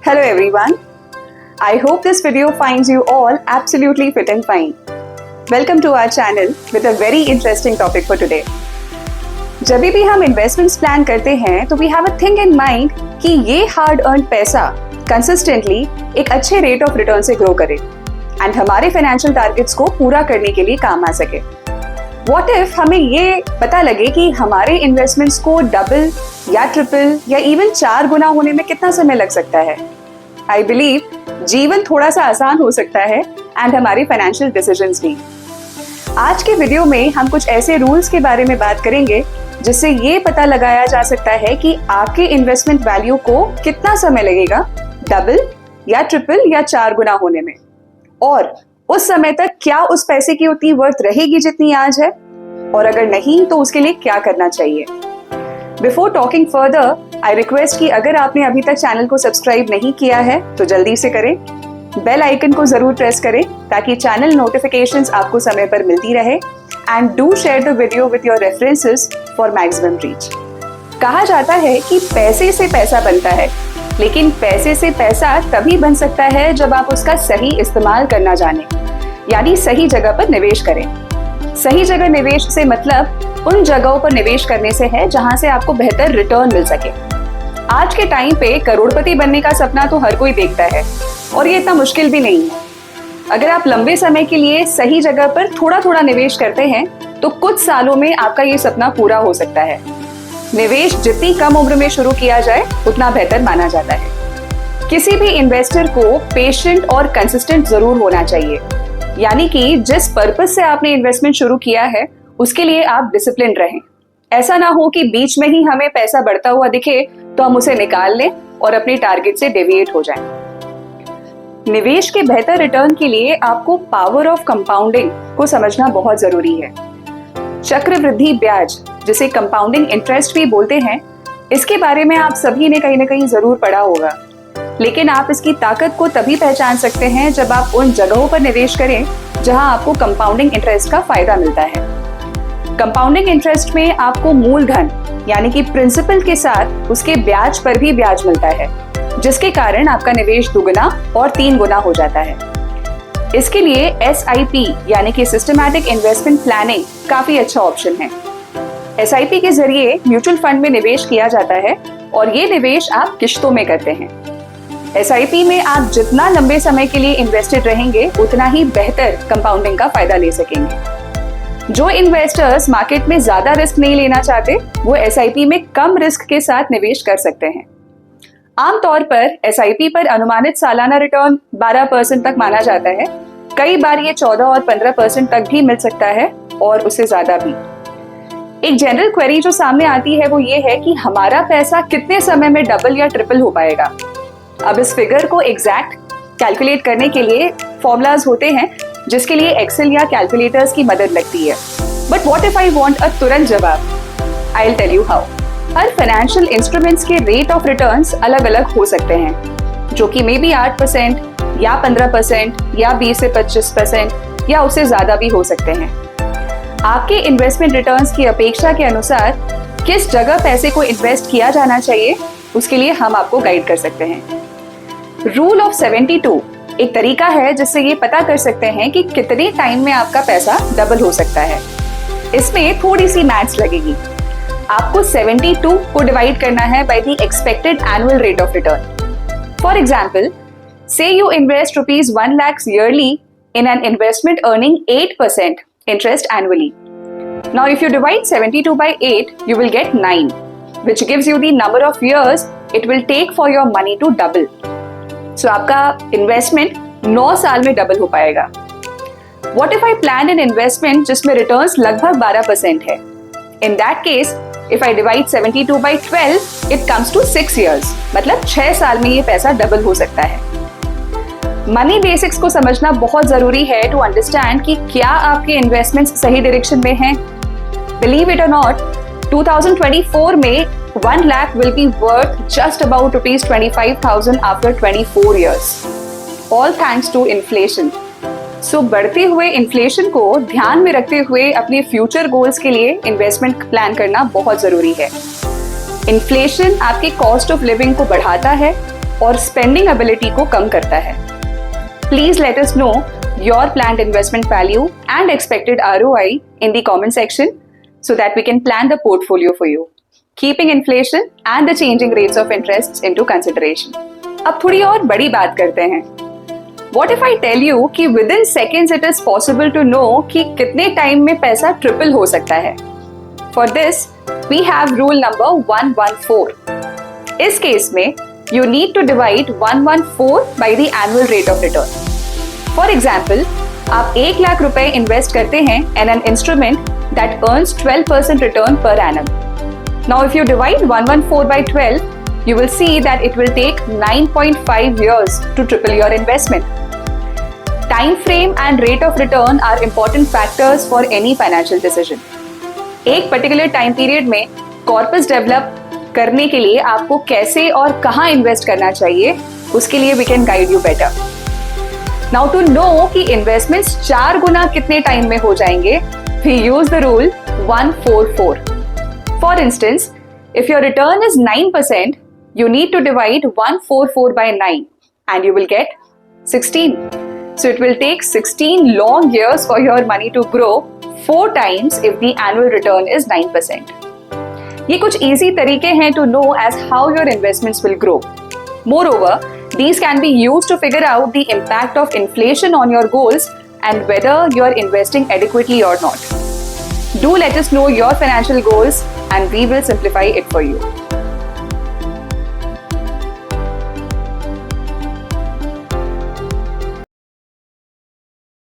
Hello everyone. I hope this video finds you all absolutely fit and fine. Welcome to our channel with a very interesting topic for today. जब भी हम investments plan करते हैं तो we have a thing in mind कि ये hard earn पैसा consistently एक अच्छे रेट ऑफ रिटर्न से ग्रो करे एंड हमारे फाइनेंशियल टारगेट्स को पूरा करने के लिए काम आ सके. व्हाट इफ हमें ये पता लगे कि हमारे इन्वेस्टमेंट्स को डबल या ट्रिपल या इवन 4 गुना होने में कितना समय लग सकता है. आई बिलीव जीवन थोड़ा सा आसान हो सकता है एंड हमारे फाइनेंशियल डिसीजंस भी. आज के वीडियो में हम कुछ ऐसे रूल्स के बारे में बात करेंगे जिससे ये पता लगाया जा सकता है कि आपके इन्वेस्टमेंट वैल्यू को कितना समय लगेगा डबल या ट्रिपल या 4 गुना होने में, और उस समय तक क्या उस पैसे की उतनी वर्थ रहेगी जितनी आज है, और अगर नहीं तो उसके लिए क्या करना चाहिए. Before talking further, I request कि अगर आपने अभी तक चैनल को सब्सक्राइब नहीं किया है तो जल्दी से करें. बेल आइकन को जरूर प्रेस करें ताकि चैनल नोटिफिकेशंस आपको समय पर मिलती रहे. And do share the video with your references for maximum reach. कहा जाता है कि पैसे से पैसा बनता है, लेकिन पैसे से पैसा तभी बन सकता है जब आप उसका सही इस्तेमाल करना जाने, यानी सही जगह पर निवेश करें. सही जगह निवेश से मतलब उन जगहों पर निवेश करने से है जहां से आपको बेहतर रिटर्न मिल सके. आज के टाइम पे करोड़पति बनने का सपना तो हर कोई देखता है और ये इतना मुश्किल भी नहीं है. अगर आप लंबे समय के लिए सही जगह पर थोड़ा थोड़ा निवेश करते हैं तो कुछ सालों में आपका ये सपना पूरा हो सकता है. निवेश जितनी कम उम्र में शुरू किया जाए उतना बेहतर माना जाता है. किसी भी इन्वेस्टर को पेशेंट और कंसिस्टेंट जरूर होना चाहिए, यानी कि जिस पर्पस से आपने इन्वेस्टमेंट शुरू किया है उसके लिए आप डिसिप्लिन रहें. ऐसा ना हो कि बीच में ही हमें पैसा बढ़ता हुआ दिखे तो हम उसे निकाल लें और अपने टारगेट से डेविएट हो जाएं. निवेश के बेहतर रिटर्न के लिए आपको पावर ऑफ कंपाउंडिंग को समझना बहुत जरूरी है. चक्रवृद्धि ब्याज, जिसे कंपाउंडिंग इंटरेस्ट भी बोलते हैं, इसके बारे में आप सभी ने कहीं ना कहीं जरूर पढ़ा होगा. लेकिन आप इसकी ताकत को तभी पहचान सकते हैं जब आप उन जगहों पर निवेश करें जहां आपको कंपाउंडिंग इंटरेस्ट का फायदा मिलता है. कंपाउंडिंग इंटरेस्ट में आपको मूलधन यानी कि प्रिंसिपल के साथ उसके ब्याज पर भी ब्याज मिलता है, जिसके कारण आपका निवेश 2 गुना और 3 गुना हो जाता है. इसके लिए SIP यानी कि सिस्टमैटिक इन्वेस्टमेंट प्लानिंग काफी अच्छा ऑप्शन है. SIP के जरिए म्यूचुअल फंड में निवेश किया जाता है और ये निवेश आप किश्तों में करते हैं. SIP में आप जितना लंबे समय के लिए इन्वेस्टेड रहेंगे उतना ही बेहतर कंपाउंडिंग का फायदा ले सकेंगे. जो इन्वेस्टर्स मार्केट में ज्यादा रिस्क नहीं लेना चाहते वो SIP में कम रिस्क के साथ निवेश कर सकते हैं. आमतौर पर SIP पर अनुमानित सालाना रिटर्न 12% तक माना जाता है. कई बार ये 14 और 15% तक भी मिल सकता है और उससे ज्यादा भी. एक जनरल क्वेरी जो सामने आती है वो ये है कि हमारा पैसा कितने समय में डबल या ट्रिपल हो पाएगा. अब इस फिगर को एग्जैक्ट कैलकुलेट करने के लिए फॉर्मूलाज होते हैं जिसके लिए एक्सेल या कैलकुलेटर्स की मदद लगती है. But what if I want a तुरंत जवाब? I will tell you how. हर फाइनेंशियल इंस्ट्रूमेंट्स के रेट ऑफ रिटर्न्स अलग अलग हो सकते हैं, जो कि मे बी 8% या 15% या 20 से 25% या उससे ज्यादा भी हो सकते हैं. आपके इन्वेस्टमेंट रिटर्न्स की अपेक्षा के अनुसार किस जगह पैसे को इन्वेस्ट किया जाना चाहिए उसके लिए हम आपको गाइड कर सकते हैं. रूल ऑफ 72 एक तरीका है जिससे ये पता कर सकते हैं कि कितने टाइम में आपका पैसा डबल हो सकता है. इसमें थोड़ी सी मैथ्स लगेगी. आपको 72 को डिवाइड करना है by the expected annual rate of return. For example, say you invest ₹1 lakh yearly in an investment earning 8% interest annually. Now if you divide 72 by 8, you will get 9, which gives you the number of years it will take for your money to double. So आपका investment 9 साल में double हो पाएगा. What if I plan an investment जिसमें returns लगभग 12% है? In that case, if I divide 72 by 12, it comes to 6 years. मतलब 6 साल में ये पैसा डबल हो सकता है. मनी बेसिक्स को समझना बहुत जरूरी है टू अंडरस्टैंड कि क्या आपके इन्वेस्टमेंट्स सही डायरेक्शन में हैं. बिलीव इट और नॉट, 2024 में 1 lakh will be worth just about ₹25,000 after 24 years. All thanks to inflation. So बढ़ते हुए इन्फ्लेशन को ध्यान में रखते हुए अपने फ्यूचर गोल्स के लिए इन्वेस्टमेंट प्लान करना बहुत जरूरी है. इन्फ्लेशन आपके कॉस्ट ऑफ लिविंग को बढ़ाता है और स्पेंडिंग एबिलिटी को कम करता है। Please let us know your planned investment value and expected ROI in the comment section so that we can plan the portfolio for you, keeping inflation and the changing rates of interest into consideration. अब थोड़ी और बड़ी बात करते हैं। What if I tell you कि within seconds it is possible to know कि कितने टाइम में पैसा ट्रिपल हो सकता है? For this, we have rule number 114. इस केस में you need to divide 114 by the annual rate of return. For example, आप 1 लाख रुपए इन्वेस्ट करते हैं in an instrument that earns 12% return per annum. Now, if you divide 114 by 12, you will see that it will take 9.5 years to triple your investment. Time frame and rate of return are important factors for any financial decision. एक particular time period में corpus develop करने के लिए आपको कैसे और कहाँ invest करना चाहिए, उसके लिए we can guide you better. Now to know कि इन्वेस्टमेंट्स 4 गुना कितने टाइम में हो जाएंगे, we use the rule 144. For instance, if your return is 9%, you need to divide 144 by 9 and you will get 16. So it will take 16 long years for your money to grow 4 times if the annual return is 9%. ये कुछ easy तरीके हैं to know as how your investments will grow. Moreover, these can be used to figure out the impact of inflation on your goals and whether you're investing adequately or not. Do let us know your financial goals and we will simplify it for you.